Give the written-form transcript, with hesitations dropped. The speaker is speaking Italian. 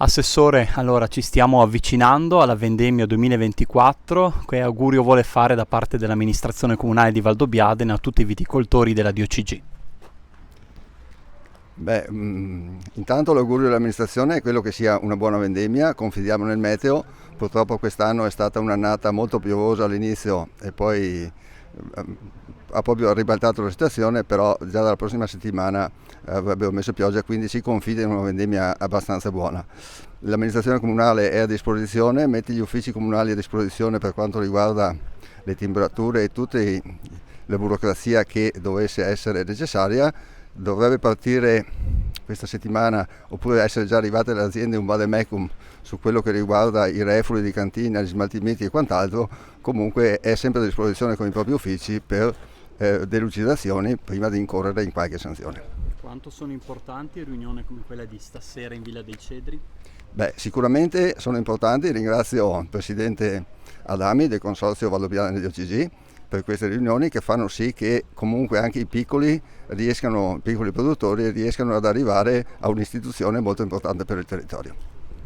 Assessore, allora ci stiamo avvicinando alla vendemmia 2024. Che augurio vuole fare da parte dell'amministrazione comunale di Valdobbiadene a tutti i viticoltori della DOCG? Intanto l'augurio dell'amministrazione è quello che sia una buona vendemmia, confidiamo nel meteo. Purtroppo quest'anno è stata un'annata molto piovosa all'inizio e poi ha proprio ribaltato la situazione, però già dalla prossima settimana avrebbero messo pioggia, quindi si confida in una vendemmia abbastanza buona. L'amministrazione comunale è a disposizione, mette gli uffici comunali a disposizione per quanto riguarda le timbrature e tutta la burocrazia che dovesse essere necessaria. Dovrebbe partire questa settimana, oppure essere già arrivate le aziende un vademecum su quello che riguarda i reflui di cantina, gli smaltimenti e quant'altro. Comunque è sempre a disposizione con i propri uffici per delucidazioni prima di incorrere in qualche sanzione. Quanto sono importanti riunioni come quella di stasera in Villa dei Cedri? Sicuramente sono importanti. Ringrazio il Presidente Adami del Consorzio Valdobbiadene DOCG per queste riunioni che fanno sì che comunque anche i piccoli produttori riescano ad arrivare a un'istituzione molto importante per il territorio.